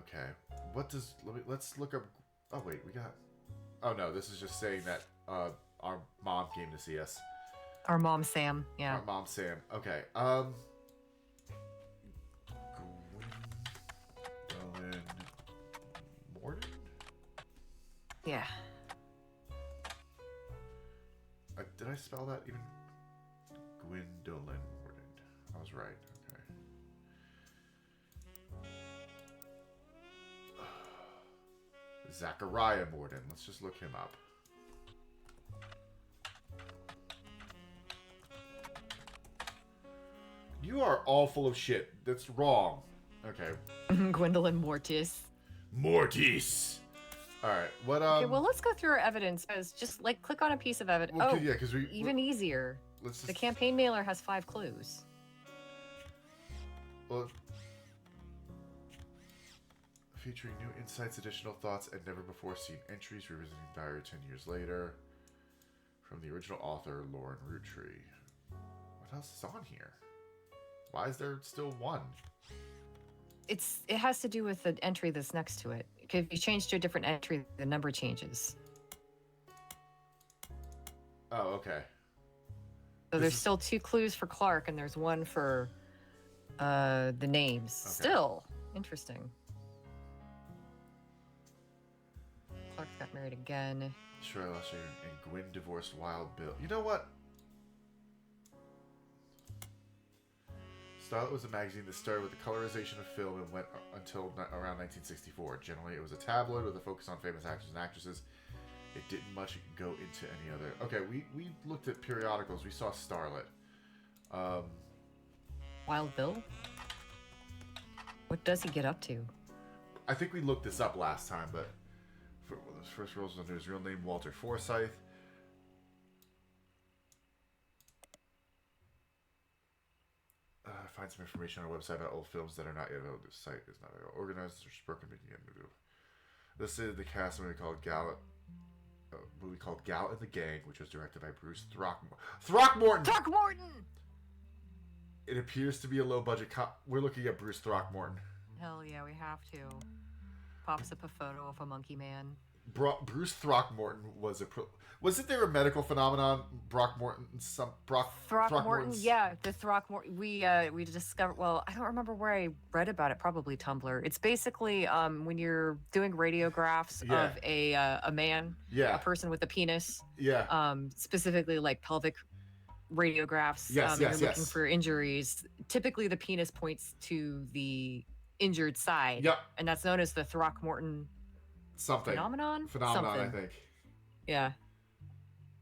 Okay. What does... Let's look up... Oh, wait, we got... Oh, no, this is just saying that our mom came to see us. Our mom, Sam. Yeah. Our mom, Sam. Okay. Gwendolyn Morden? Yeah. Did I spell that even? Gwendolyn Morden. I was right. Okay. Zachariah Morden. Let's just look him up. You are all full of shit. That's wrong. Okay. Gwendolyn Mortis. Mortis. All right. What? Okay, well, let's go through our evidence. As just like click on a piece of evidence. Well, oh, yeah, because even easier. Let's just, the campaign mailer has 5 clues. Well, featuring new insights, additional thoughts, and never before seen entries revisiting diary 10 years later, from the original author Lauren Roottree. What else is on here? Why is there still one? It has to do with the entry that's next to it. If you change to a different entry, the number changes. Oh, okay. So there's still 2 clues for Clark, and there's 1 for the names. Okay. Still interesting. Clark got married again. Sure, last year, and Gwen divorced Wild Bill. You know what? Starlet was a magazine that started with the colorization of film and went until around 1964. Generally, it was a tabloid with a focus on famous actors and actresses. It didn't much go into any other... Okay, we looked at periodicals. We saw Starlet. Wild Bill? What does he get up to? I think we looked this up last time, but... For one of his first roles under his real name, Walter Forsythe. Find some information on our website about old films that are not yet available. The site is not very well organized. There's broken making a movie. This is the cast of a movie called Gal and the Gang, which was directed by Bruce Throckmorton. Throckmorton! It appears to be a low-budget We're looking at Bruce Throckmorton. Hell yeah, we have to. Pops up a photo of a monkey man. Bruce Throckmorton was wasn't there a medical phenomenon? Throckmorton, yeah, the Throckmorton. We discovered. Well, I don't remember where I read about it. Probably Tumblr. It's basically when you're doing radiographs of a man, a person with a penis, specifically like pelvic radiographs. Yes, you're looking for injuries. Typically, the penis points to the injured side. Yep, and that's known as the Throckmorton phenomenon. I think. Yeah.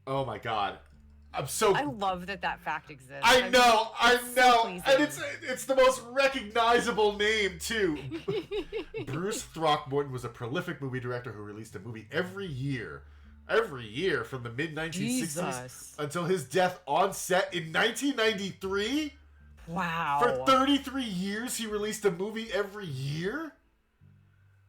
Oh my god. I love that fact exists. I know. So and it's the most recognizable name too. Bruce Throckmorton was a prolific movie director who released a movie every year from the mid-1960s until his death on set in 1993. Wow. For 33 years he released a movie every year?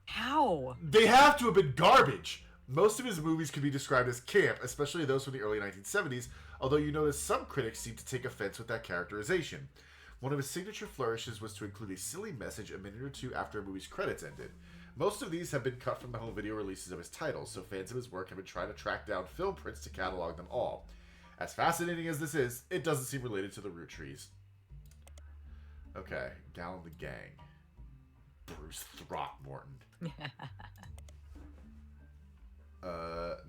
How? They have to have been garbage. Most of his movies could be described as camp, especially those from the early 1970s, although you notice some critics seem to take offense with that characterization. One of his signature flourishes was to include a silly message a minute or 2 after a movie's credits ended. Most of these have been cut from the home video releases of his titles, so fans of his work have been trying to track down film prints to catalog them all. As fascinating as this is, it doesn't seem related to the Rootrees. Okay, Gal and the Gang. Bruce Throckmorton.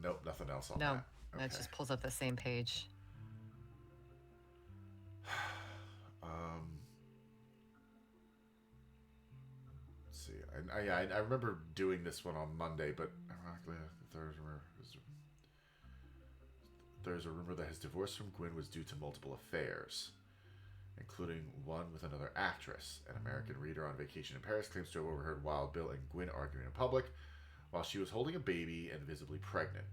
Nope, nothing else on that. No, that just pulls up the same page. Let's see. I remember doing this one on Monday, but ironically, there's a rumor that his divorce from Gwen was due to multiple affairs, including one with another actress. An American reader on vacation in Paris claims to have overheard Wild Bill and Gwen arguing in public while she was holding a baby and visibly pregnant.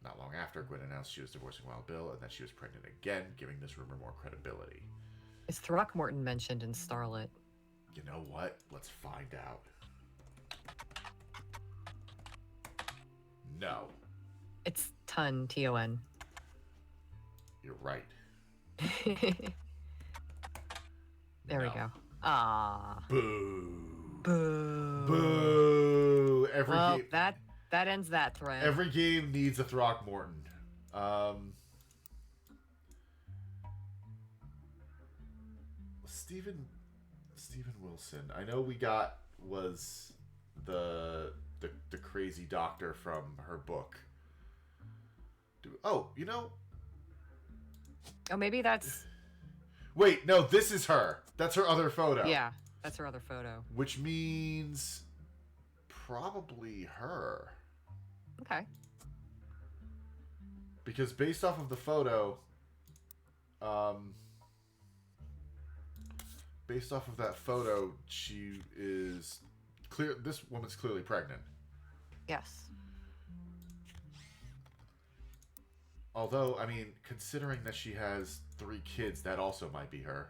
Not long after, Gwen announced she was divorcing Wild Bill and that she was pregnant again, giving this rumor more credibility. Is Throckmorton mentioned in Starlet? You know what? Let's find out. No. It's Ton, T-O-N. You're right. There we go. Ah. Boo. Boo. Boo. Well, that ends that thread. Every game needs a Throckmorton. Steven Wilson. I know we got was the crazy doctor from her book. Oh, you know. Oh, maybe that's. Wait, no, this is her. That's her other photo. Yeah, that's her other photo. Which means probably her. Okay. Because based off of the photo, based off of that photo, she is clear. This woman's clearly pregnant. Yes. Although, I mean, considering that she has 3 kids, that also might be her.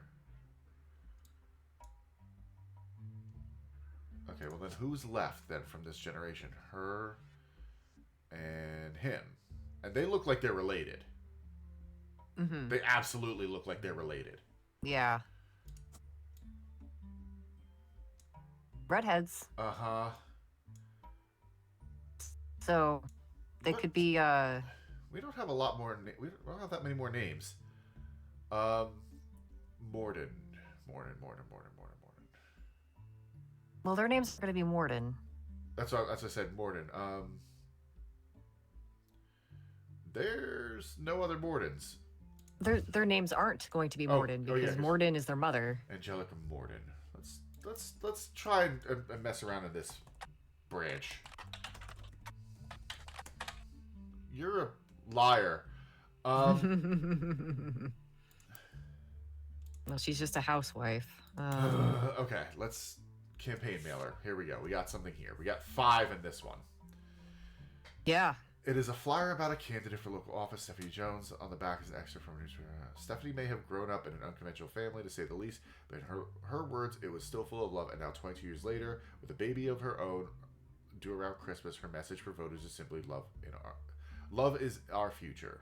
Okay, well then who's left then from this generation? Her and him. And they look like they're related. Mm-hmm. They absolutely look like they're related. Yeah. Redheads. Uh-huh. So, they could be, We don't have a lot more... We don't have that many more names. Morden. Well, their names are going to be Morden. That's what I said, Morden. There's no other Mordens. Their names aren't going to be Morden because Morden is their mother. Angelica Morden. Let's try and mess around in this branch. You're a liar. Well, she's just a housewife. Okay, let's campaign mailer. Here we go. We got something here. We got 5 in this one. Yeah. It is a flyer about a candidate for local office, Stephanie Jones. On the back is an extra from Stephanie may have grown up in an unconventional family, to say the least, but in her words, it was still full of love. And now, 22 years later, with a baby of her own, due around Christmas, her message for voters is simply love is our future.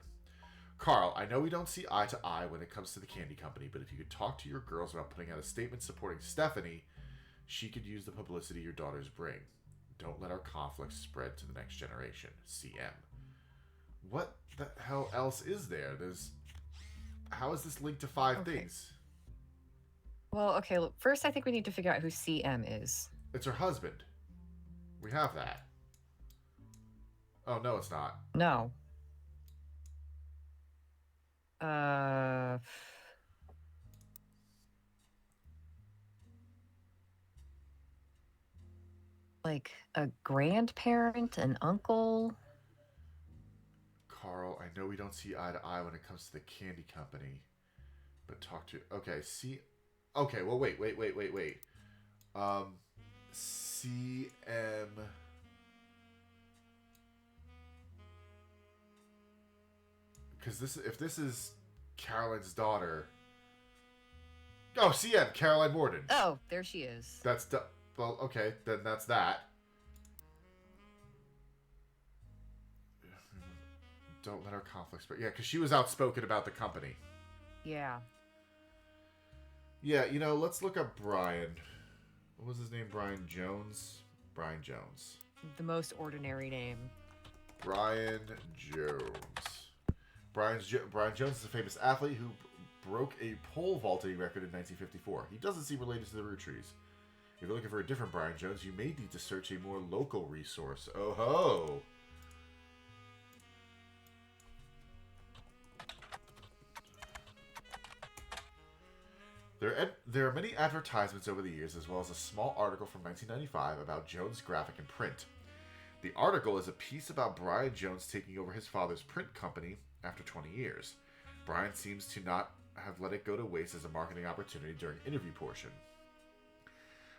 Carl, I know we don't see eye to eye when it comes to the candy company, but if you could talk to your girls about putting out a statement supporting Stephanie, she could use the publicity your daughters bring. Don't let our conflicts spread to the next generation. CM. What the hell else is there? How is this linked to 5 things? Well, okay. Look, first, I think we need to figure out who CM is. It's her husband. We have that. Oh, no, it's not. No. Like a grandparent, an uncle. Carl, I know we don't see eye to eye when it comes to the candy company, but talk to... Okay, see... Okay, well, wait. CM... Because if this is Caroline's daughter... Oh, CM, Caroline Morden. Oh, there she is. Well, okay, then that's that. Don't let our conflicts... Yeah, because she was outspoken about the company. Yeah. Yeah, let's look up Brian. What was his name? Brian Jones? Brian Jones. The most ordinary name. Brian Jones. Brian Jones is a famous athlete who broke a pole vaulting record in 1954. He doesn't seem related to the Rootrees. If you're looking for a different Brian Jones, you may need to search a more local resource. Oh ho! There are many advertisements over the years, as well as a small article from 1995 about Jones Graphic and Print. The article is a piece about Brian Jones taking over his father's print company after 20 years. Brian seems to not have let it go to waste as a marketing opportunity during the interview portion.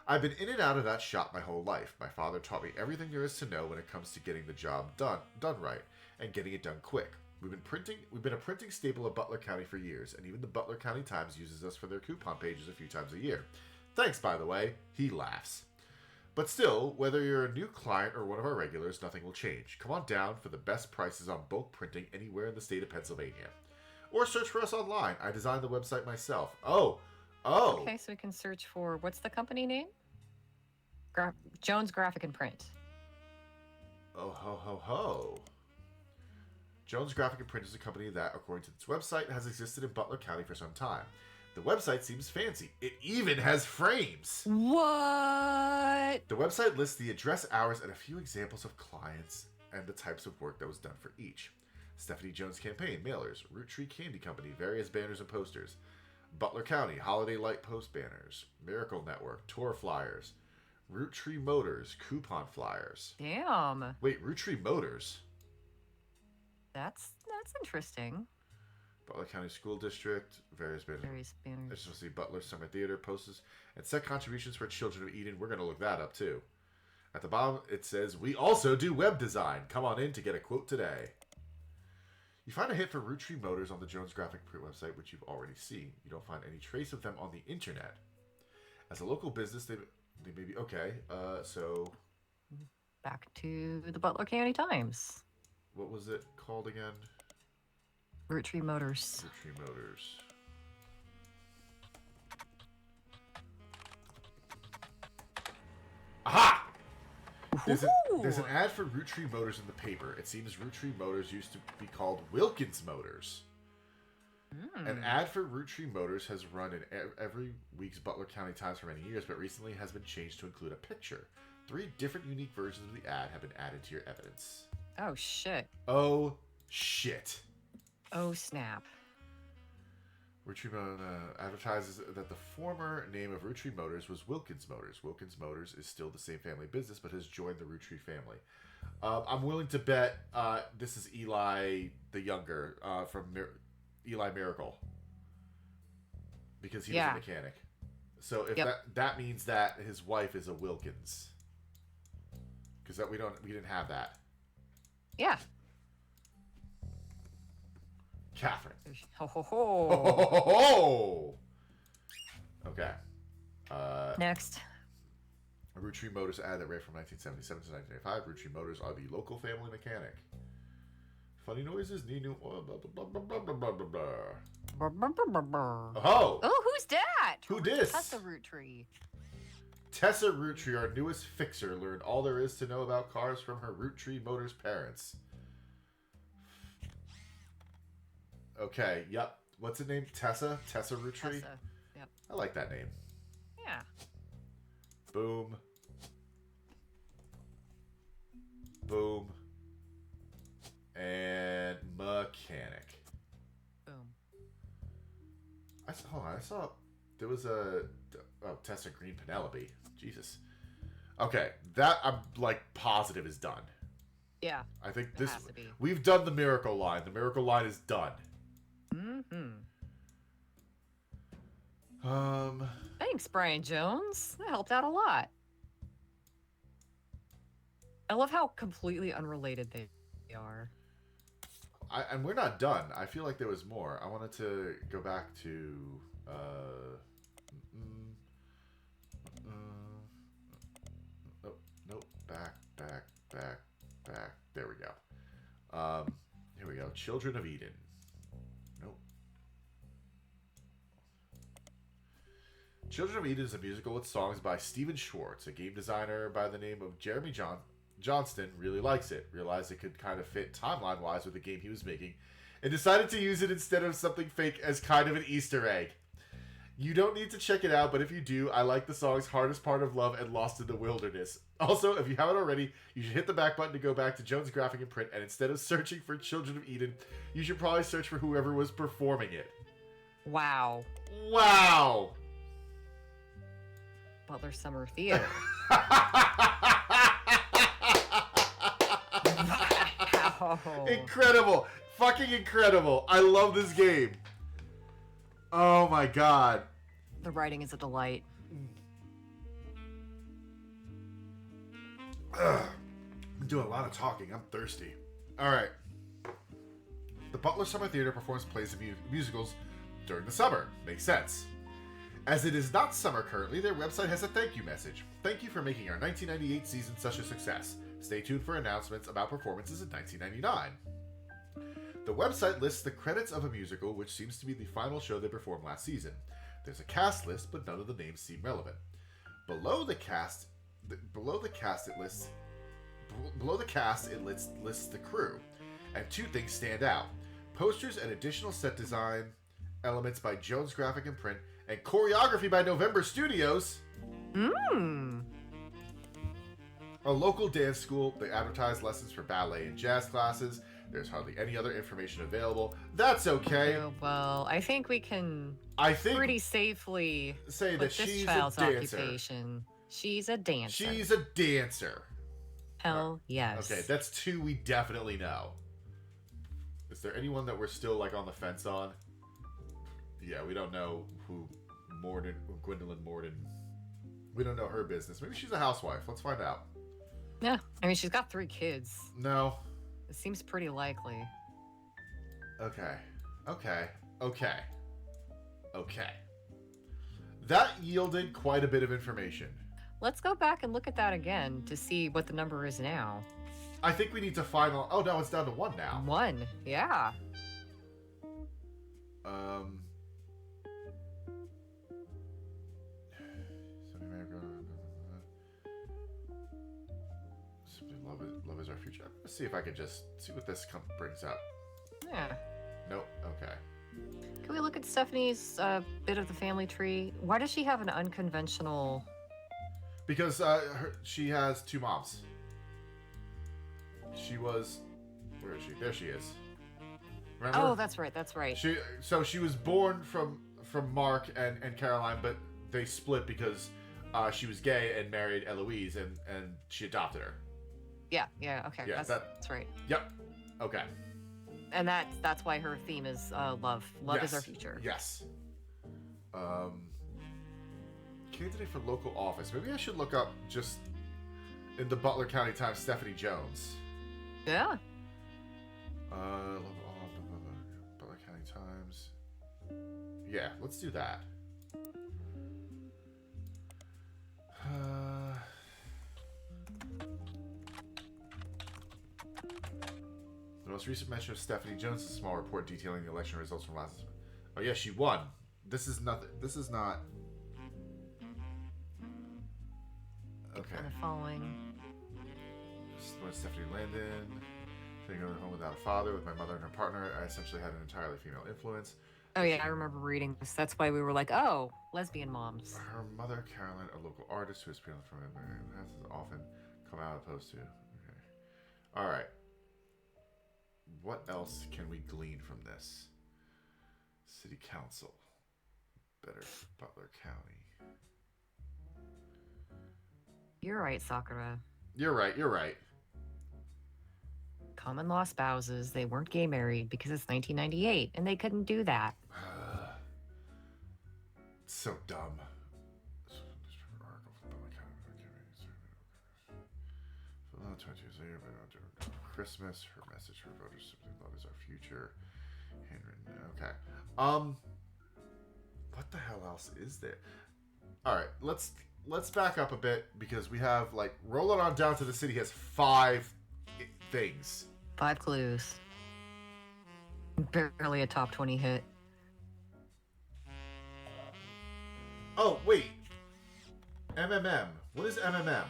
I've been in and out of that shop my whole life. My father taught me everything there is to know when it comes to getting the job done right, and getting it done quick. We've been a printing staple of Butler County for years, and even the Butler County Times uses us for their coupon pages a few times a year. Thanks, by the way. He laughs. But still, whether you're a new client or one of our regulars, nothing will change. Come on down for the best prices on bulk printing anywhere in the state of Pennsylvania. Or search for us online. I designed the website myself. Oh! Okay, so we can search for... What's the company name? Jones Graphic and Print. Oh, ho, ho, ho. Jones Graphic and Print is a company that, according to its website, has existed in Butler County for some time. The website seems fancy. It even has frames. What? The website lists the address, hours, and a few examples of clients and the types of work that was done for each. Stephanie Jones Campaign, mailers, Roottree Candy Company, various banners and posters, Butler County, Holiday Light Post banners, Miracle Network, tour flyers, Roottrees Motors, coupon flyers. Damn. Wait, Roottrees Motors? That's interesting. Butler County School District, various banners. I just want to see Butler Summer Theater posters and set contributions for Children of Eden. We're going to look that up too. At the bottom, it says, we also do web design. Come on in to get a quote today. You find a hit for Roottrees Motors on the Jones Graphic Print website, which you've already seen. You don't find any trace of them on the internet. As a local business, they may be... Okay, so... Back to the Butler County Times. What was it called again? Roottrees Motors. Roottrees Motors. Aha! There's an ad for Roottrees Motors in the paper. It seems Roottrees Motors used to be called Wilkins Motors. An ad for Roottrees Motors has run in every week's Butler County Times for many years, but recently has been changed to include a picture. 3 different unique versions of the ad have been added to your evidence. Oh, shit. Oh, shit. Oh, snap. Roottrees advertises that the former name of Roottrees Motors was Wilkins Motors. Wilkins Motors is still the same family business, but has joined the Roottree family. I'm willing to bet this is Eli the Younger from Eli Miracle, because he was a mechanic. So if that means that his wife is a Wilkins, because we didn't have that. Yeah. Catherine. Ho ho ho. Ho ho ho ho. Okay. Next. A Roottrees Motors ad that ran from 1977 to 1995. Roottrees Motors are the local family mechanic. Funny noises, need new oil, blah, blah, blah, blah, blah, blah, blah, blah. Oh! Oh, who's that? Who dis? Tessa Roottree. Tessa Roottree, our newest fixer, learned all there is to know about cars from her Roottrees Motors parents. Okay, yep. What's the name? Tessa? Tessa Roottree? Tessa, yep. I like that name. Yeah. Boom. Boom. And mechanic. Boom. I saw there was a Tessa Green Penelope. Jesus. Okay, that I'm like positive is done. Yeah. I think this we've done the Miracle line. The Miracle line is done. Thanks, Brian Jones. That helped out a lot. I love how completely unrelated they are. And we're not done. I feel like there was more. I wanted to go back to nope. Back. There we go. Here we go. Children of Eden. Nope. Children of Eden is a musical with songs by Steven Schwartz, a game designer by the name of Jeremy Johnston. Really likes it. Realized it could kind of fit timeline-wise with the game he was making, and decided to use it instead of something fake as kind of an Easter egg. You don't need to check it out, but if you do, I like the songs Hardest Part of Love and Lost in the Wilderness. Also, if you haven't already, you should hit the back button to go back to Jones Graphic and Print, and instead of searching for Children of Eden, you should probably search for whoever was performing it. Wow. Wow! Butler Summer Theater. Wow. Incredible! Fucking incredible! I love this game. Oh my god. The writing is a delight. I'm doing a lot of talking. I'm thirsty. Alright. The Butler Summer Theater performs plays and musicals during the summer. Makes sense. As it is not summer currently, their website has a thank you message. Thank you for making our 1998 season such a success. Stay tuned for announcements about performances in 1999. The website lists the credits of a musical, which seems to be the final show they performed last season. There's a cast list, but none of the names seem relevant. Below the cast below the cast it lists the crew, and 2 things stand out: posters and additional set design elements by Jones Graphic and Print, and choreography by November Studios. A local dance school. They advertise lessons for ballet and jazz classes. There's hardly any other information available. That's okay. Well, I think we can pretty safely say that she's a dancer. Occupation. She's a dancer. She's a dancer. Hell yes. Okay, that's 2 we definitely know. Is there anyone that we're still like on the fence on? Yeah, we don't know who Gwendolyn Morden. We don't know her business. Maybe she's a housewife. Let's find out. Yeah, I mean, she's got 3 kids. No. It seems pretty likely. Okay. That yielded quite a bit of information. Let's go back and look at that again to see what the number is now. I think we need to final... Oh, no, it's down to 1 now. 1, yeah. Love is our future. Let's see if I can just see what this brings up. Yeah. Nope. Okay. Can we look at Stephanie's bit of the family tree? Why does she have an unconventional... Because she has 2 moms. She was... Where is she? There she is. Remember? Oh, that's right. She was born from Mark and Caroline, but they split because she was gay and married Eloise, and she adopted her. Yeah, okay. Yeah, that's right. Yep. Okay. And that's why her theme is love. Love is our future. Yes. Candidate for local office. Maybe I should look up just in the Butler County Times Stephanie Jones. Yeah. Butler County Times. Yeah, let's do that. The most recent mention of Stephanie Jones is a small report detailing the election results from last... Oh, yeah, she won. This is nothing. This is not... Okay. Kind of following. This is when Stephanie Landon... Going home without a father with my mother and her partner. I essentially had an entirely female influence. Oh, yeah, I remember reading this. That's why we were like, oh, lesbian moms. Her mother, Caroline, a local artist who has been from it, has often come out opposed to. Okay. All right. What else can we glean from this? City Council. Better Butler County. You're right, Sakura. You're right. Common law spouses, they weren't gay married because it's 1998 and they couldn't do that. It's so dumb. Christmas, her message for voters simply love is our future. Handwritten. Okay. What the hell else is there? All right, let's back up a bit because we have like rolling on down to the city has 5 things. 5 clues. Barely a top 20 hit. Oh, wait. MMM. What is MMM?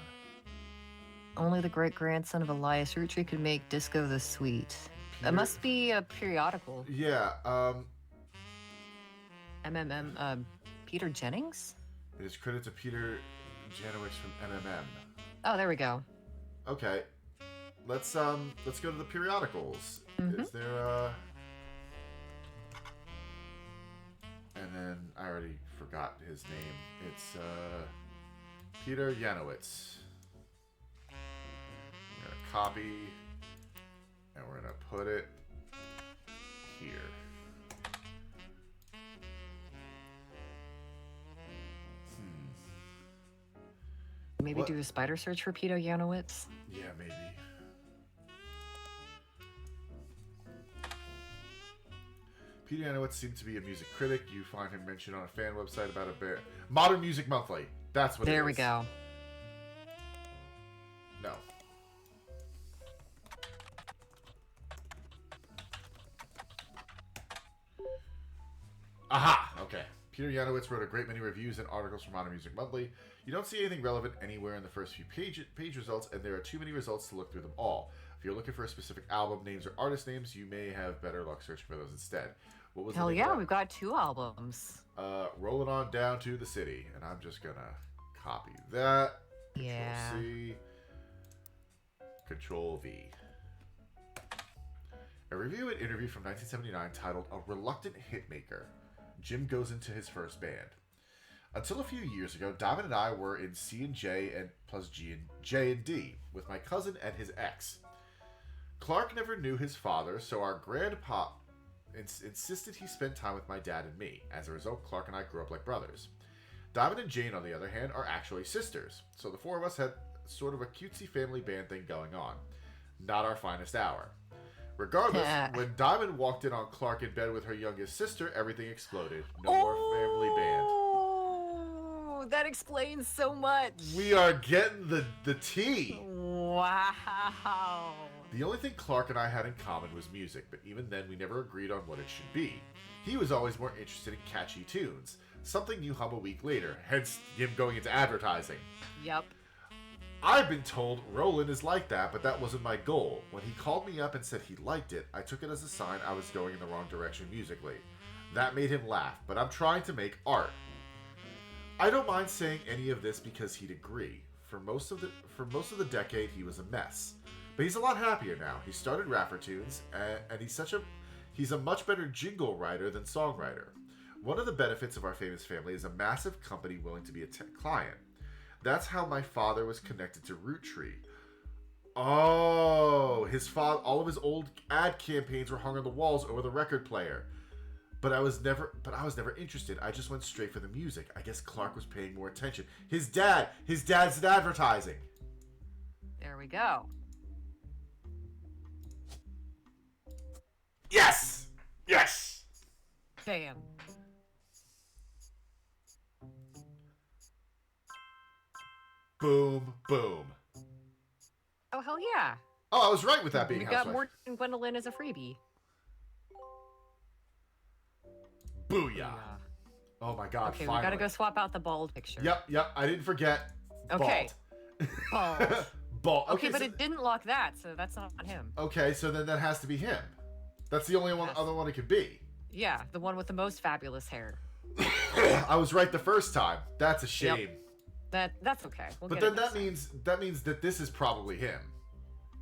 Only the great-grandson of Elias Roottree could make Disco the Sweet. That must be a periodical. Yeah, MMM, Peter Jennings? It is credit to Peter Janowicz from MMM. Oh, there we go. Okay. Let's go to the periodicals. Mm-hmm. Is there and then I already forgot his name. It's Peter Janowicz. We're gonna copy and we're gonna put it here. Maybe do a spider search for Peter Janowicz? Yeah, maybe. Peter Janowicz seemed to be a music critic. You find him mentioned on a fan website about a bear. Modern Music Monthly. That's what it is. There we go. No. Aha! Okay. Peter Yanowitz wrote a great many reviews and articles for Modern Music Monthly. You don't see anything relevant anywhere in the first few page results, and there are too many results to look through them all. If you're looking for a specific album names or artist names, you may have better luck searching for those instead. What was Hell yeah, we've got 2 albums. Rolling On Down to the City. And I'm just going to copy that. Yeah. Control C. Control V. A review and interview from 1979 titled A Reluctant Hitmaker. Jim goes into his first band. Until a few years ago, Diamond and I were in C and J and plus G and J and D with my cousin and his ex. Clark never knew his father, so our grandpa insisted he spend time with my dad and me. As a result, Clark and I grew up like brothers. Diamond and Jane, on the other hand, are actually sisters, so the 4 of us had sort of a cutesy family band thing going on. Not our finest hour. Regardless, when Diamond walked in on Clark in bed with her youngest sister, everything exploded. No more family band. Oh, that explains so much. We are getting the tea. Wow. The only thing Clark and I had in common was music, but even then we never agreed on what it should be. He was always more interested in catchy tunes, something you hum a week later, hence him going into advertising. Yep. I've been told Roland is like that, but that wasn't my goal. When he called me up and said he liked it, I took it as a sign I was going in the wrong direction musically. That made him laugh, but I'm trying to make art. I don't mind saying any of this because he'd agree. For most of the decade, he was a mess. But he's a lot happier now. He started Raffer Tunes, and he's a much better jingle writer than songwriter. One of the benefits of our famous family is a massive company willing to be a client. That's how my father was connected to Roottree. Oh, his father, all of his old ad campaigns were hung on the walls over the record player. But I was never interested. I just went straight for the music. I guess Clark was paying more attention. His dad's in advertising. There we go. Yes! Yes! Bam. Boom, boom. Oh, hell yeah. Oh, I was right with that being Housewife. We got Morton Gwendolyn as a freebie. Booyah. Oh my god, okay, finally. We gotta go swap out the bald picture. Yep, I didn't forget. Okay. Bald. Bald. Okay, but it didn't lock that, so that's not him. Okay, so then that has to be him. That's the only other one it could be. Yeah, the one with the most fabulous hair. I was right the first time. That's a shame. Yep. That's okay. But then that means that this is probably him.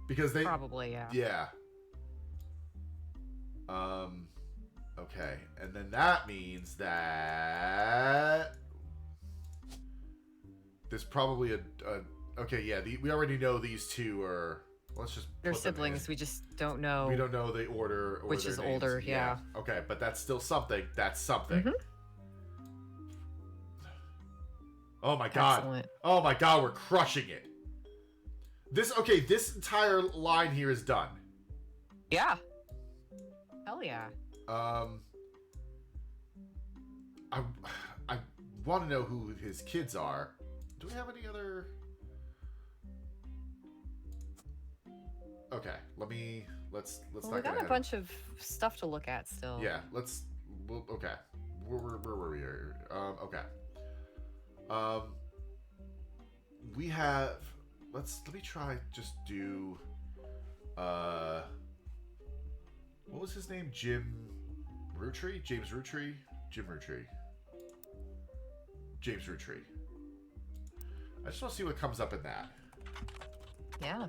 Because they probably, yeah. Yeah. Okay, and then that means that there's probably okay, yeah, we already know these two are, let's just they're siblings. We just don't know. We don't know the order or which their is names. older, yeah. Okay, but that's still something. That's something. Mm-hmm. Oh my god. Excellent. Oh my god, we're crushing it. This entire line here is done. Yeah. Hell yeah. I want to know who his kids are. Do we have any other? Okay, let's. Well, we got a bunch of stuff to look at still. Yeah, okay. Where were we here? Okay. We have. Let me try. Just do. What was his name? Jim Roottree? James Roottree? Jim Roottree. James Roottree. I just want to see what comes up in that. Yeah.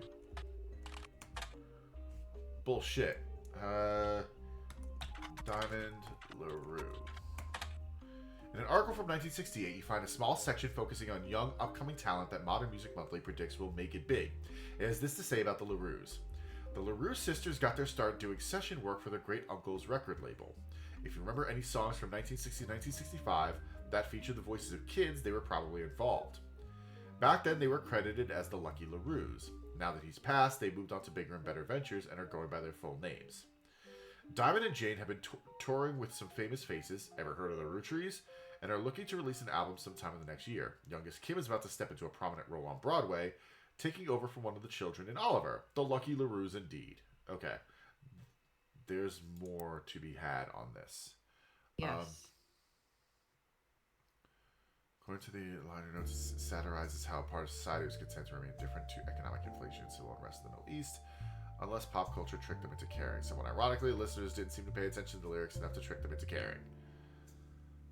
Bullshit. Diamond LaRue. In an article from 1968, you find a small section focusing on young, upcoming talent that Modern Music Monthly predicts will make it big. It has this to say about the LaRues. The LaRue sisters got their start doing session work for their great uncle's record label. If you remember any songs from 1960-1965 that featured the voices of kids, they were probably involved. Back then, they were credited as the Lucky LaRues. Now that he's passed, they moved on to bigger and better ventures and are going by their full names. Diamond and Jane have been touring with some famous faces, ever heard of the Rootrees, and are looking to release an album sometime in the next year. Youngest Kim is about to step into a prominent role on Broadway, taking over from one of the children in Oliver. The Lucky LaRues indeed. Okay. There's more to be had on this. Yes. According to the liner notes, satirizes how part of society was content to remain different to economic inflation and civil unrest in the Middle East, unless pop culture tricked them into caring. Somewhat ironically, listeners didn't seem to pay attention to the lyrics enough to trick them into caring.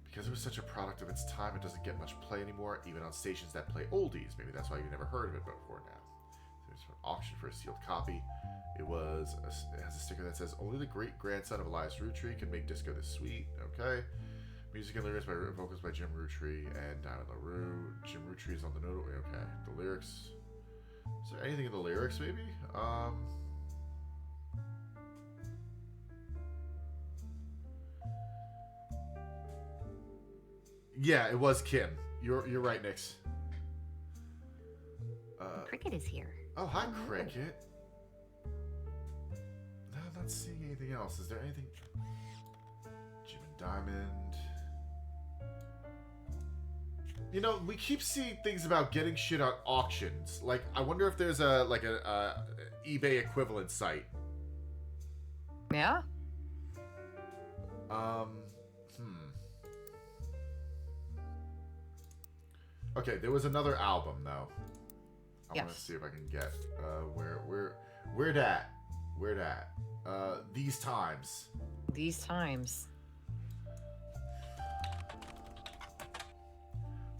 Because it was such a product of its time, it doesn't get much play anymore, even on stations that play oldies. Maybe that's why you never heard of it before now. There's an auction for a sealed copy. It has a sticker that says, only the great-grandson of Elias Roottree can make disco this sweet. Okay. Music and lyrics by vocals by Jim Roottree and Diamond LaRue. Jim Roottree is on the note. Okay. The lyrics. Is there anything in the lyrics, maybe? Yeah, it was Kim. You're right, Nix. Cricket is here. Oh, hi, Cricket. No, I'm not seeing anything else. Is there anything? Jim and Diamond. You know, we keep seeing things about getting shit on auctions. Like, I wonder if there's a eBay equivalent site. Yeah. Okay, there was another album though. I want to Yes. see if I can get where that. These Times. These Times.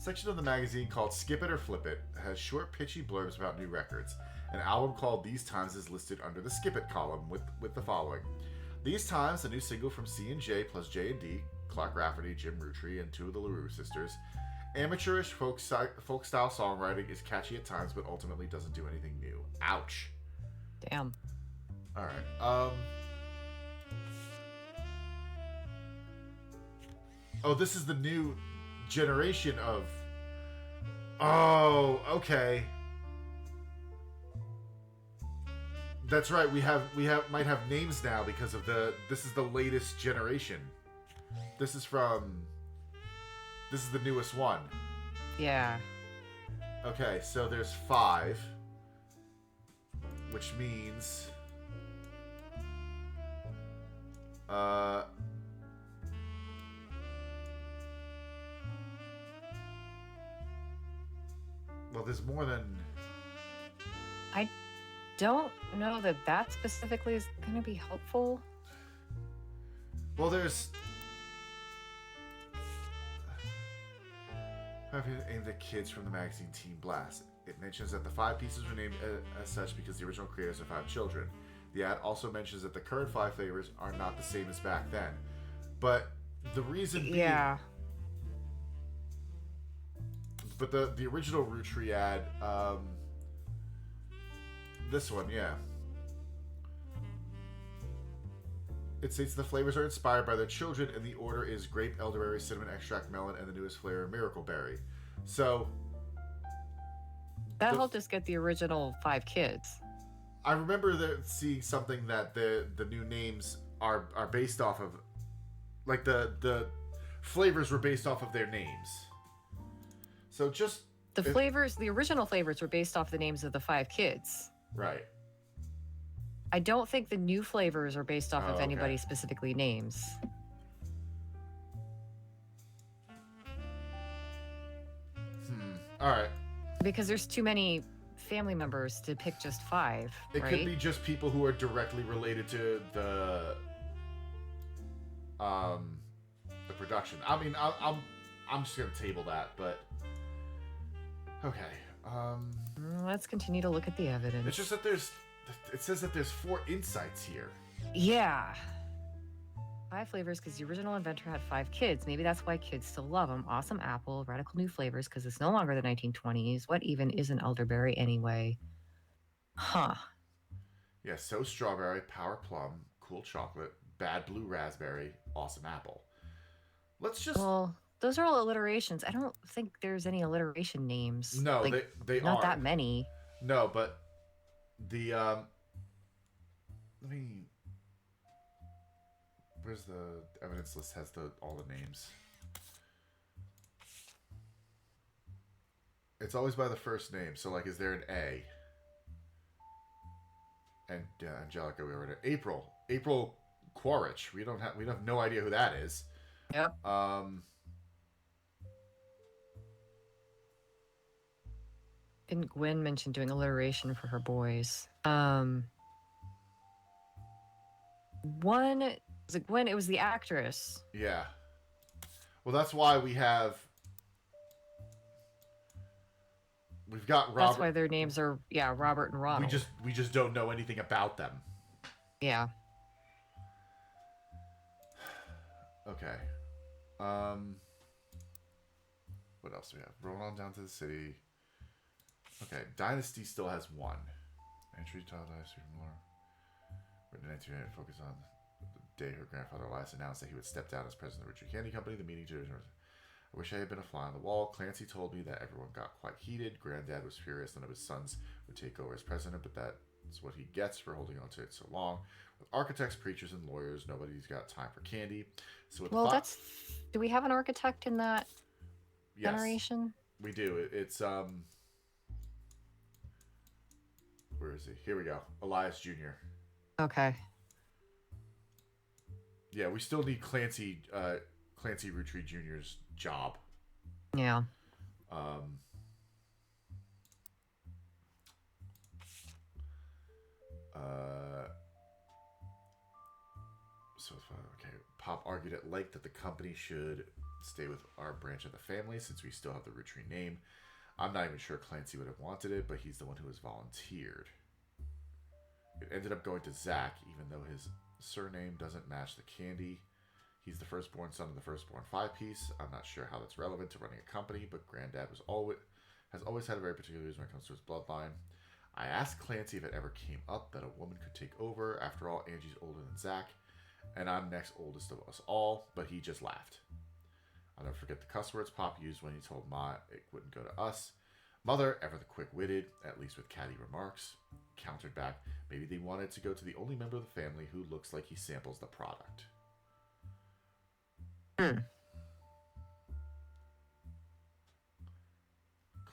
Section of the magazine called Skip It or Flip It has short, pitchy blurbs about new records. An album called These Times is listed under the Skip It column with the following. These Times, a new single from C&J plus J&D, Clark Rafferty, Jim Roottree, and two of the LaRue sisters. Amateurish folk-style songwriting is catchy at times, but ultimately doesn't do anything new. Ouch. Damn. Alright, Oh, this is the new generation of... Oh, okay. That's right. We might have names now because of this is the latest generation. This is the newest one. Yeah. Okay, so there's 5, which means well, there's more than... I don't know that specifically is going to be helpful. Well, there's... aimed at kids from the magazine Teen Blast. It mentions that the 5 pieces were named as such because the original creators are 5 children. The ad also mentions that the current 5 flavors are not the same as back then. But the reason being... Yeah. But the original Roottree ad, this one, yeah. It states the flavors are inspired by their children, and the order is grape, elderberry, cinnamon extract, melon, and the newest flavor, miracle berry. So that helped us get the original 5 kids. I remember seeing something that the new names are based off of, like the flavors were based off of their names. So just the original flavors were based off the names of the 5 kids. Right. I don't think the new flavors are based off of anybody specifically names. All right. Because there's too many family members to pick just 5. It right? could be just people who are directly related to the production. I mean, I'm just gonna table that, but okay. Let's continue to look at the evidence. It's just that it says that there's 4 insights here. Yeah. 5 flavors because the original inventor had 5 kids. Maybe that's why kids still love them. Awesome apple, radical new flavors because it's no longer the 1920s. What even is an elderberry anyway? Huh. Yeah, so strawberry, power plum, cool chocolate, bad blue raspberry, awesome apple. Let's just... Well, those are all alliterations. I don't think there's any alliteration names. No, they not are. that many. No, but the let me... Where's the evidence list? Has all the names. It's always by the first name. So, like, is there an A? And Angelica, we already... April Quaritch. We have no idea who that is. Yep. Didn't Gwen mention doing alliteration for her boys? One was it Gwen? It was the actress. Yeah. Well, that's why we've got Robert. That's why their names are Robert and Ronald. We just don't know anything about them. Yeah. Okay. What else do we have? Roll on down to the city. Okay, Dynasty still has one. Entry title Dynasty more. Written in 1998, focus on the day her grandfather Elias announced that he would step down as president of the Roottree Candy Company. The meeting to I wish I had been a fly on the wall. Clancy told me that everyone got quite heated. Granddad was furious none of his sons would take over as president, but that's what he gets for holding on to it so long. With architects, preachers, and lawyers, nobody's got time for candy. So with do we have an architect in that generation? We do. It's where is he? Here we go. Elias Jr. Okay. Yeah, we still need Clancy Roottree Jr.'s job. Yeah. So okay. Pop argued at length that the company should stay with our branch of the family since we still have the Roottree name. I'm not even sure Clancy would have wanted it, but he's the one who has volunteered. It ended up going to Zach, even though his surname doesn't match the candy. He's the firstborn son of the firstborn five-piece. I'm not sure how that's relevant to running a company, but Granddad has always had a very particular views when it comes to his bloodline. I asked Clancy if it ever came up that a woman could take over. After all, Angie's older than Zach, and I'm next oldest of us all, but he just laughed. I'll never forget the cuss words Pop used when he told Ma it wouldn't go to us. Mother, ever the quick-witted, at least with catty remarks, countered back, maybe they wanted to go to the only member of the family who looks like he samples the product.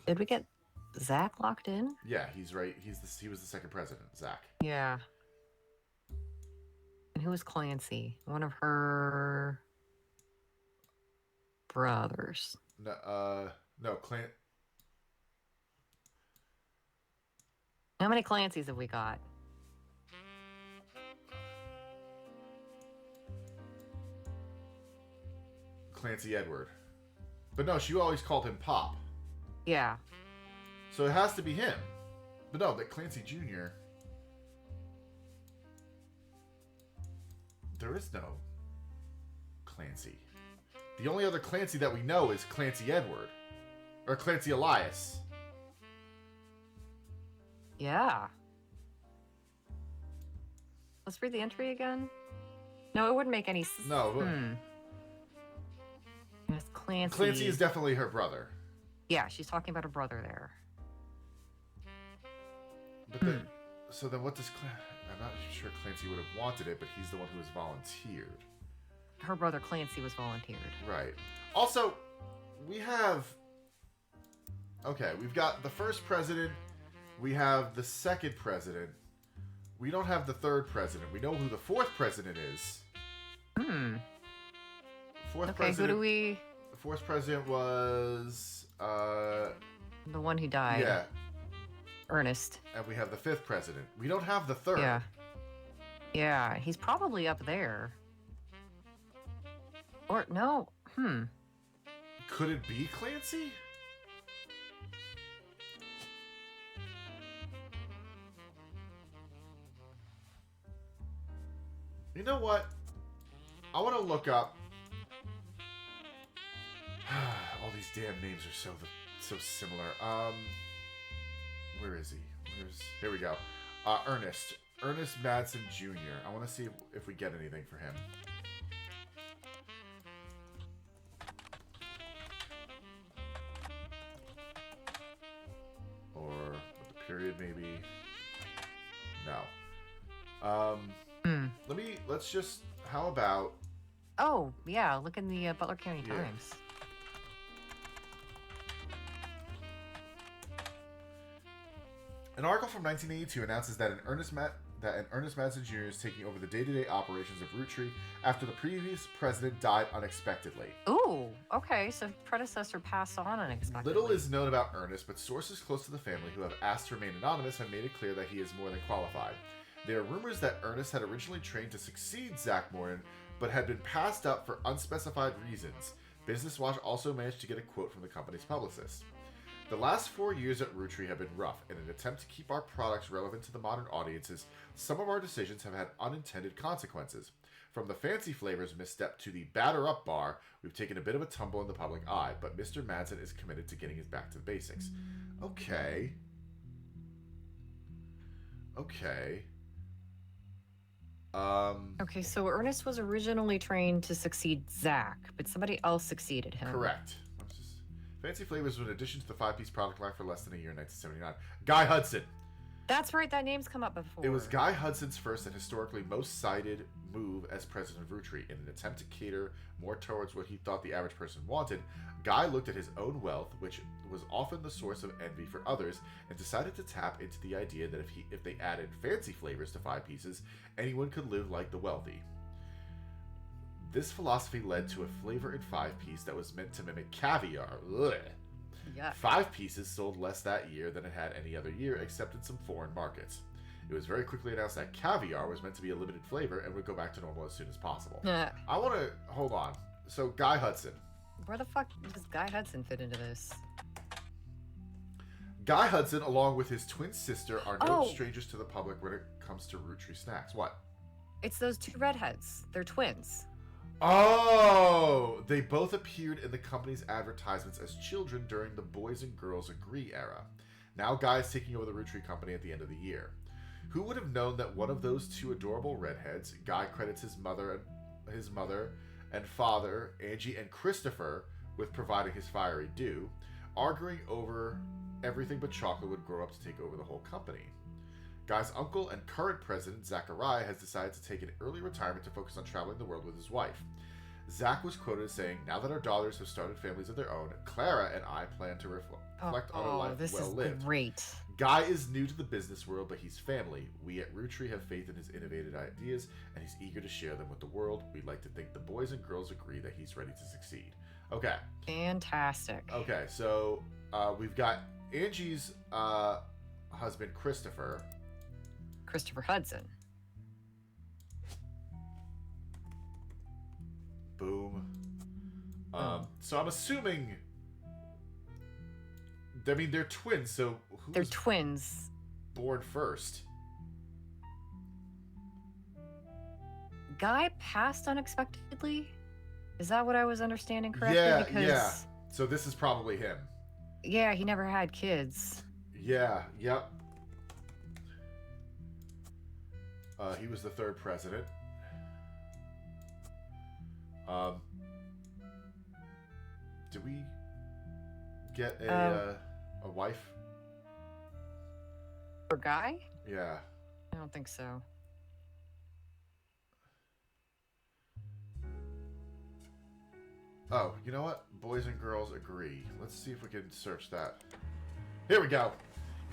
Did we get Zach locked in? Yeah, he's right. He was the second president, Zach. Yeah. And who was Clancy? One of her brothers. No, How many Clancys have we got? Clancy Edward. But no, she always called him Pop. Yeah. So it has to be him. But no, that Clancy Jr. There is no Clancy. The only other Clancy that we know is Clancy Edward. Or Clancy Elias. Yeah. Let's read the entry again. No, it wouldn't make any sense. No. It's Clancy. Clancy is definitely her brother. Yeah, she's talking about her brother there. But so then what does I'm not sure Clancy would have wanted it, but he's the one who has volunteered. Her brother Clancy was volunteered. Right. Also, we have... Okay, we've got the first president. We have the second president. We don't have the third president. We know who the fourth president is. Fourth president, who do we... The fourth president was... the one who died. Yeah. Ernest. And we have the fifth president. We don't have the third. Yeah. Yeah, he's probably up there. Or, no. Could it be Clancy? You know what? I want to look up. All these damn names are so similar. Where is he? Here we go. Ernest Madsen Jr. I want to see if we get anything for him. Or with the period, maybe. No. Let's just. How about? Oh yeah, look in the Butler County Times. An article from 1982 announces that an Ernest that an Ernest Madsen Jr. is taking over the day-to-day operations of Roottree after the previous president died unexpectedly. Ooh, okay, so predecessor passed on unexpectedly. Little is known about Ernest, but sources close to the family who have asked to remain anonymous have made it clear that he is more than qualified. There are rumors that Ernest had originally trained to succeed Zach Morton, but had been passed up for unspecified reasons. Business Watch also managed to get a quote from the company's publicist. The last 4 years at Roottree have been rough. In an attempt to keep our products relevant to the modern audiences, some of our decisions have had unintended consequences. From the fancy flavors misstep to the batter-up bar, we've taken a bit of a tumble in the public eye, but Mr. Madsen is committed to getting us back to the basics. Okay. Okay, so Ernest was originally trained to succeed Zach, but somebody else succeeded him. Correct. Fancy Flavors was an addition to the 5-piece product line for less than a year in 1979. Guy Hudson. That's right, that name's come up before. It was Guy Hudson's first and historically most cited move as president of Roottree. In an attempt to cater more towards what he thought the average person wanted, Guy looked at his own wealth, which was often the source of envy for others, and decided to tap into the idea that if they added fancy flavors to 5 pieces, anyone could live like the wealthy. This philosophy led to a flavor in 5-piece that was meant to mimic caviar. Ugh. Yeah. 5 pieces sold less that year than it had any other year, except in some foreign markets. It was very quickly announced that caviar was meant to be a limited flavor and would go back to normal as soon as possible. I want to... Hold on. So, Guy Hudson. Where the fuck does Guy Hudson fit into this? Guy Hudson, along with his twin sister, are no strangers to the public when it comes to Roottree snacks. What? It's those 2 redheads. They're twins. Oh! They both appeared in the company's advertisements as children during the Boys and Girls Agree era. Now Guy is taking over the Roottree company at the end of the year. Who would have known that one of those 2 adorable redheads, Guy credits his mother and father, Angie and Christopher, with providing his fiery due, arguing over everything but chocolate would grow up to take over the whole company. Guy's uncle and current president, Zachariah, has decided to take an early retirement to focus on traveling the world with his wife. Zach was quoted as saying, "Now that our daughters have started families of their own, Clara and I plan to reflect on a life well lived." Great. Guy is new to the business world, but he's family. We at Roottree have faith in his innovative ideas, and he's eager to share them with the world. We'd like to think the boys and girls agree that he's ready to succeed. Okay. Fantastic. Okay, so we've got Angie's husband, Christopher Hudson. Boom. So I'm assuming... I mean, they're twins, so they're twins. Born first? Guy passed unexpectedly? Is that what I was understanding correctly? Yeah. So this is probably him. Yeah, he never had kids. Yeah, yep. He was the 3rd president. Did we get a wife? For Guy? Yeah. I don't think so. Oh, you know what? Boys and Girls Agree. Let's see if we can search that. Here we go.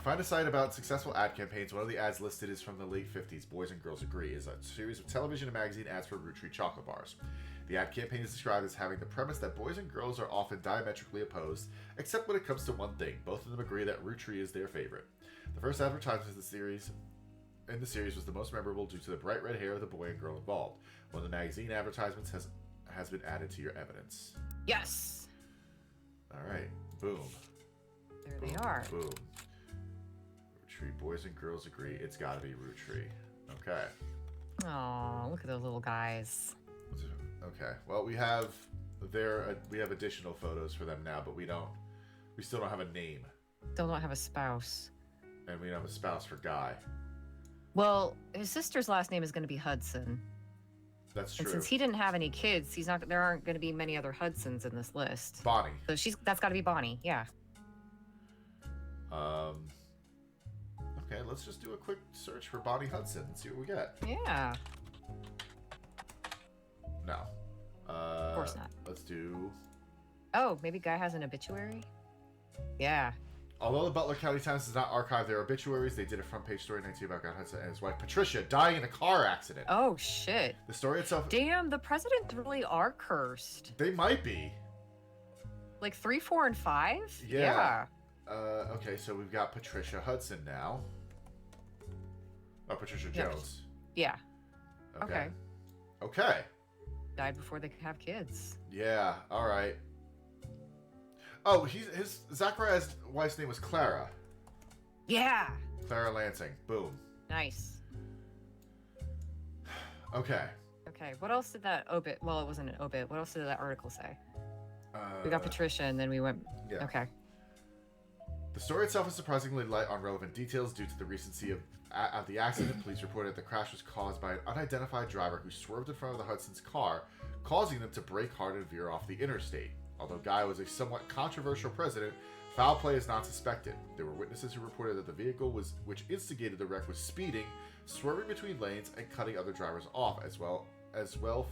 Find a site about successful ad campaigns. One of the ads listed is from the late 50s. Boys and Girls Agree is a series of television and magazine ads for Roottree chocolate bars. The ad campaign is described as having the premise that boys and girls are often diametrically opposed, except when it comes to one thing. Both of them agree that Roottree is their favorite. The first advertisement in the series was the most memorable due to the bright red hair of the boy and girl involved. One of the magazine advertisements has been added to your evidence. Yes. All right. Boom. There they are. Boom. Roottree. Boys and Girls Agree. It's got to be Roottree. Okay. Oh, look at those little guys. Okay. Well, we have additional photos for them now, but we still don't have a name. Still don't have a spouse. And we don't have a spouse for Guy. Well, his sister's last name is going to be Hudson. That's true. And since he didn't have any kids, there aren't going to be many other Hudsons in this list. Bonnie. So that's got to be Bonnie. Yeah. Okay, let's just do a quick search for Bonnie Hudson and see what we get. Yeah. No. Of course not. Let's do... Oh, maybe Guy has an obituary? Yeah. Although the Butler County Times does not archive their obituaries, they did a front page story in 19 about God Hudson and his wife Patricia dying in a car accident. Oh, shit. The story itself... Damn, the presidents really are cursed. They might be. Like 3, 4, and 5? Yeah. Okay, so we've got Patricia Hudson now. Oh, Patricia Jones. Yeah. Okay. Died before they could have kids. Yeah, alright. Oh, Zachariah's wife's name was Clara. Yeah. Clara Lansing. Boom. Nice. Okay. Okay, what else did that obit... Well, it wasn't an obit. What else did that article say? We got Patricia, and then we went... Yeah. Okay. The story itself is surprisingly light on relevant details due to the recency of the accident. Police reported the crash was caused by an unidentified driver who swerved in front of the Hudson's car, causing them to brake hard and veer off the interstate. Although Guy was a somewhat controversial president, foul play is not suspected. There were witnesses who reported that the vehicle which instigated the wreck was speeding, swerving between lanes, and cutting other drivers off as well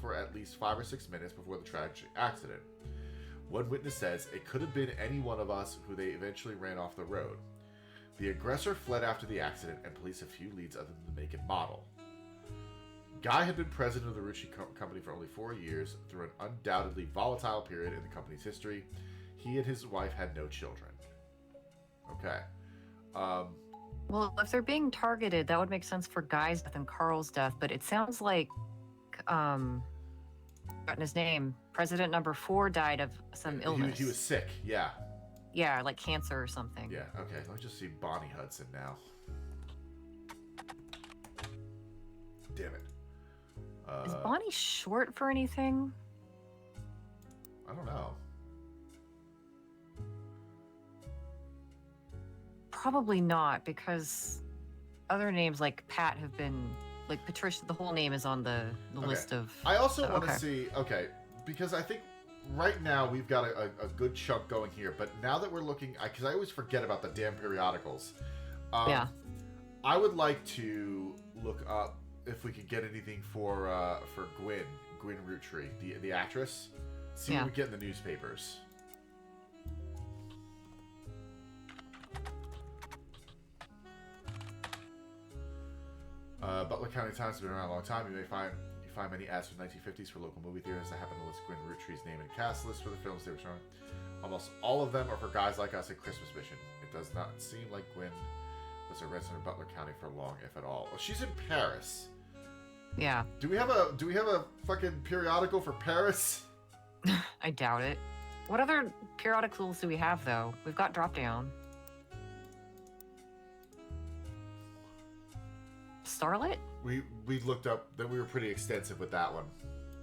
for at least 5 or 6 minutes before the tragic accident. One witness says it could have been any one of us who they eventually ran off the road. The aggressor fled after the accident, and police have few leads other than the make and model. Guy had been president of the Roottree company for only 4 years, through an undoubtedly volatile period in the company's history. He and his wife had no children. Okay. Well, if they're being targeted, that would make sense for Guy's death and Carl's death, but it sounds like, forgotten his name, President number 4 died of some illness. He was sick, yeah. Yeah, like cancer or something. Yeah, okay. Let me just see Bonnie Hudson now. Damn it. Is Bonnie short for anything? I don't know. Probably not, because other names like Pat have been, like Patricia, the whole name is on the list of... I also want to see, because I think right now we've got a good chunk going here, but now that we're looking, because I always forget about the damn periodicals. Yeah. I would like to look up if we could get anything for Gwyn Roottree, the actress. See what we get in the newspapers. Butler County Times has been around a long time. You find many ads from the 1950s for local movie theaters that happen to list Gwyn Roottree's name and cast list for the films they were showing. Almost all of them are for guys like us at Christmas Mission. It does not seem like Gwyn was a resident of Butler County for long, if at all. Well, she's in Paris. Yeah. Do we have a fucking periodical for Paris? I doubt it. What other periodicals do we have, though? We've got Drop Down. Starlet? We looked up that we were pretty extensive with that one.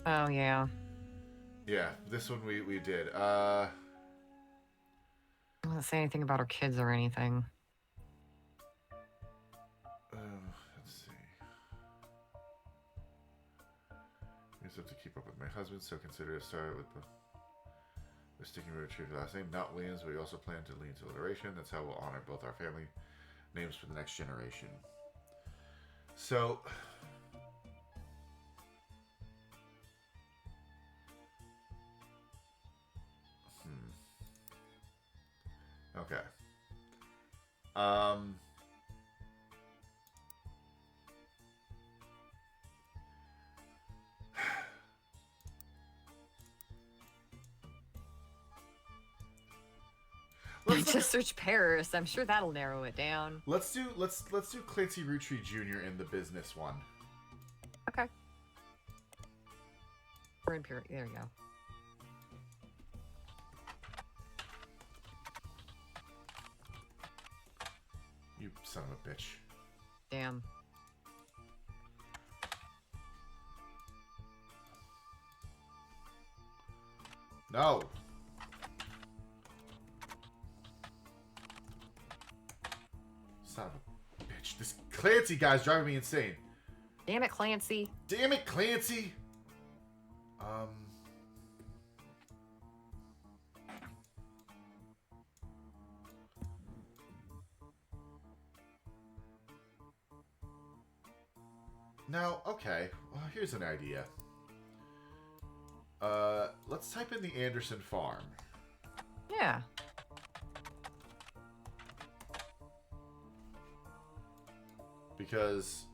Oh yeah. Yeah, this one we did. I don't say anything about our kids or anything. Let's see. We just have to keep up with my husband, so consider it started with the sticking with Roottree last name, not Williams. But we also plan to lean to alliteration. That's how we'll honor both our family names for the next generation. So, okay. Just search Paris. I'm sure that'll narrow it down. Let's do Clancy Roottree Jr. in the business one. Okay. We're in Paris. There you go. You son of a bitch. Damn. No. Son of a bitch. This Clancy guy's driving me insane. Damn it, Clancy. Damn it, Clancy. Now, okay. Well, here's an idea. Let's type in the Anderson farm. Yeah. Because...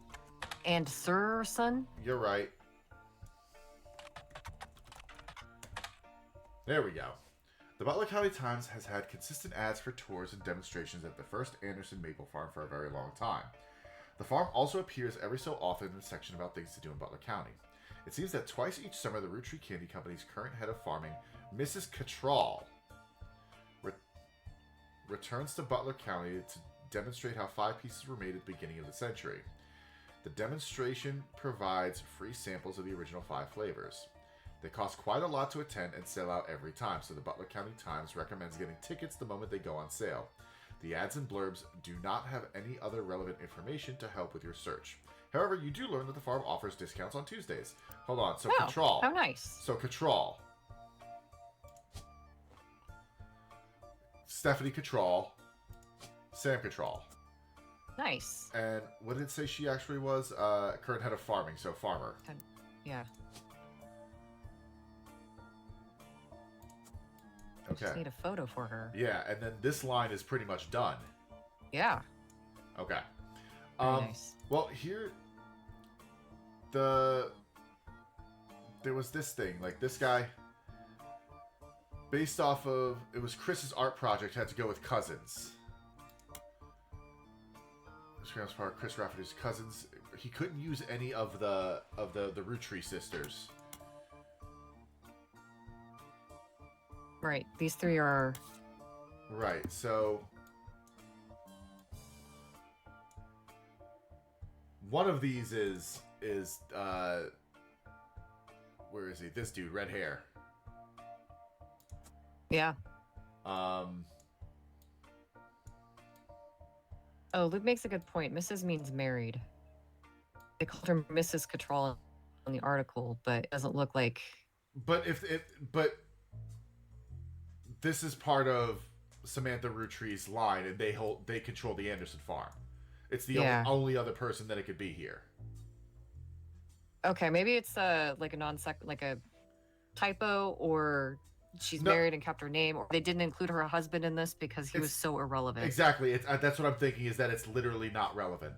And Sir Son? You're right. There we go. The Butler County Times has had consistent ads for tours and demonstrations at the first Anderson Maple Farm for a very long time. The farm also appears every so often in a section about things to do in Butler County. It seems that twice each summer, the Roottree Candy Company's current head of farming, Mrs. Cattrall, returns to Butler County to demonstrate how 5 pieces were made at the beginning of the century. The demonstration provides free samples of the original 5 flavors. They cost quite a lot to attend and sell out every time, so the Butler County Times recommends getting tickets the moment they go on sale. The ads and blurbs do not have any other relevant information to help with your search. However, you do learn that the farm offers discounts on Tuesdays. Hold on, so Cattrall. How nice. So Cattrall. Stephanie Cattrall. Sam Cattrall. Nice. And what did it say she actually was? Current head of farming, so farmer. Yeah. Okay. Just need a photo for her. Yeah, and then this line is pretty much done. Yeah. Okay. Very nice. Well, here, there was this thing, like this guy, based off of, it was Chris's art project, had to go with cousins. Chris Rafferty's cousins. He couldn't use any of the Roottree sisters. Right. These 3 are... Right. So one of these is where is he? This dude, red hair. Yeah. Oh, Luke makes a good point. Mrs. means married. They called her Mrs. Cattrall in the article, but it doesn't look like... But but this is part of Samantha Roottree's line, and they control the Anderson farm. It's the only other person that it could be here. Okay, maybe it's like a typo, or she's married and kept her name, or they didn't include her husband in this because he was so irrelevant. Exactly. That's what I'm thinking, is that it's literally not relevant.